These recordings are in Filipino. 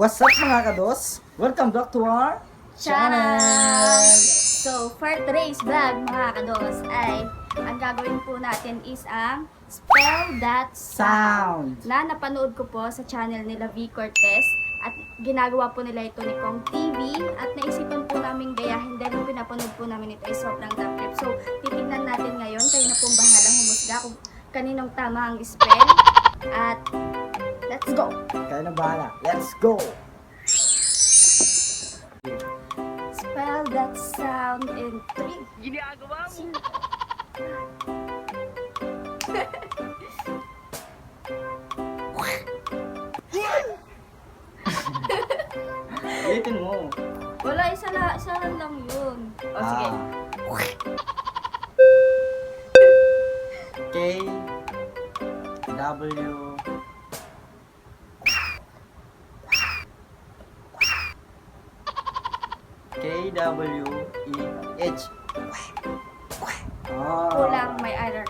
What's up mga kados? Welcome back to our channel! So, for today's vlog mga kados ay ang gagawin po natin is ang Spell That Sound na napanood ko po sa channel nila V. Cortez at ginagawa po nila ito ni Kong TV at naisipan po namin gayahin dahil yung pinapanood po namin ito ay sobrang top trip. So, titignan natin ngayon, kayo na pong bahalang humusga kung kaninong tama ang spell at let's go! Kaya na bahala. Let's go! Spell that sound in 3. Ginagawa mo. Ulitin mo. Wala, isa lang yun. O, sige. K W KWEH. Kulang may error.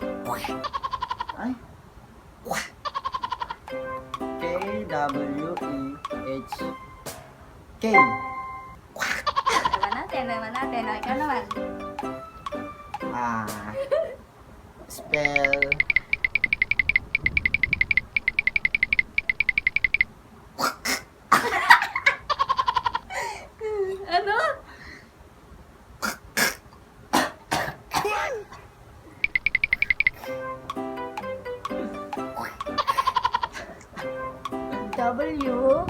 Ay. KWEH. K. Naman natin. O, ikaw naman. Spell. Ano? W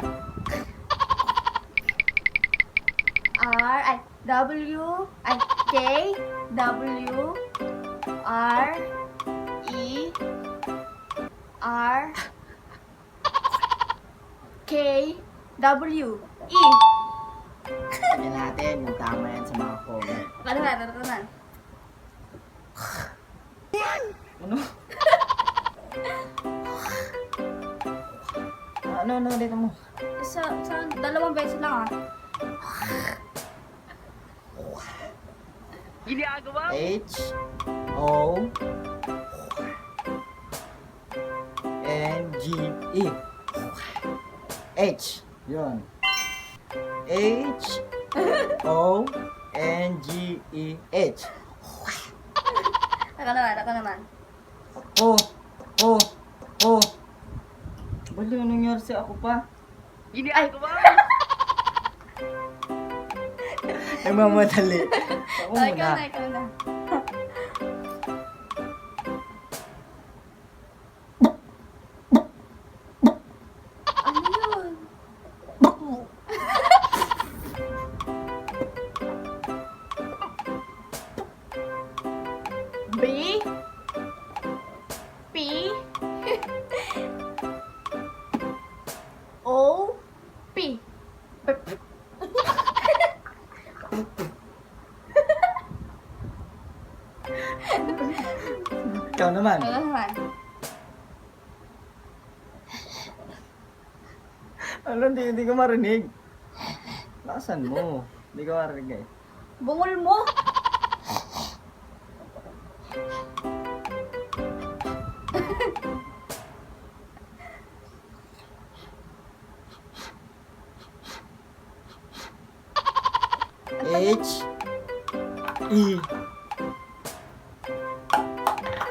R ay W ay K W R E R K W E. Tignan natin yung tama yan sa mga comment. Ano na? Ano? Ano, dito mo. Sa dalawang beses lang Ginagawa mo. H O N G E. H. Yun. H O N G E H. Ako naman. Oh. Bali, anong nangyari sa ako pa? Ginagawa mo. Nagmamadali. Ako Oh, ikaw muna. na. Ano yun? B P O P. Ikaw naman. Ano naman? Ano, hindi ko marinig. Lakasan mo. Hindi ko marinig eh. Bungol mo? H E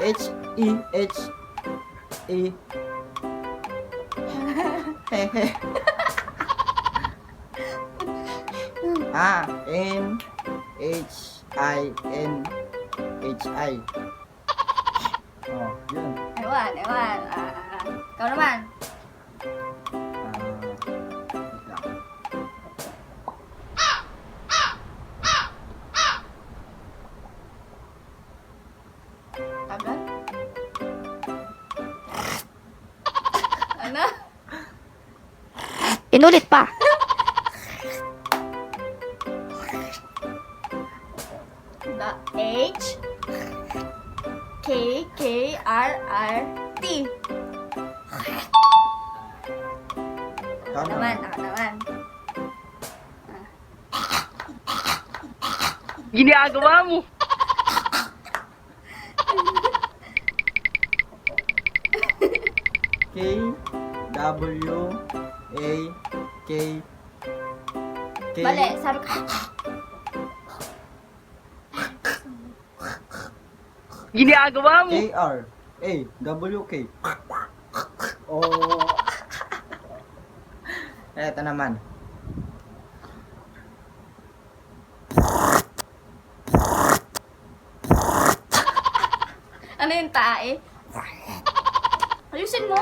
H E H E Hehe. N H I N H I. Oh, yun. Ewan. Ikaw naman. Wait lang. Tagal? Ano? Inulit pa. The H K K R R T. Ikaw Naman. Ginagawa mo. K W A K. K. Mali, sabi ko. Ginagawa mo. KR. A. W. K. Oh. Eto naman. Ano yung tae? Ayusin mo!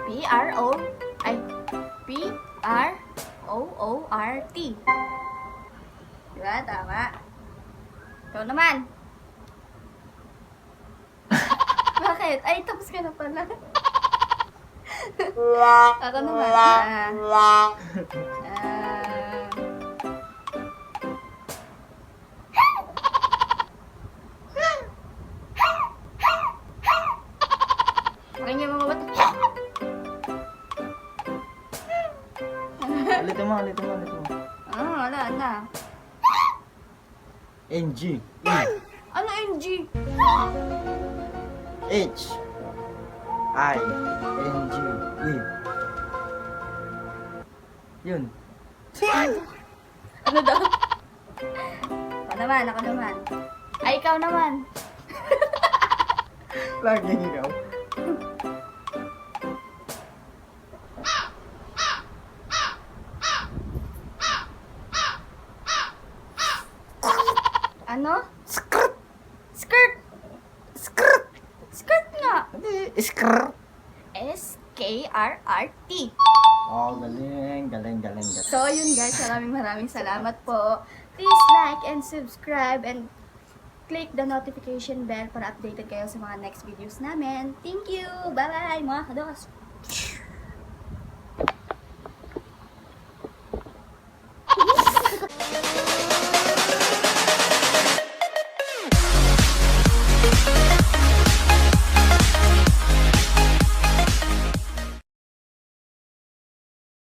P-R-O ay P-R-O-O-R-T. Diba? Tama. Ikaw naman. Bakit? Ay, tapos ka na pala. Ako naman. Pakinggan mo ba? Ulitin mo. Wala na. NG. E. Ano NG? H. I. N. G. E. Yun. Ano daw? Ako naman. Ay, ikaw naman. Laging ikaw. Ano? Skirt! Skirt nga! Hindi. Skr. S-K-R-R-T. Oh, galing. So, yun guys. Maraming salamat po. Please like and subscribe and click the notification bell para updated kayo sa mga next videos namin. Thank you! Bye-bye mga kados!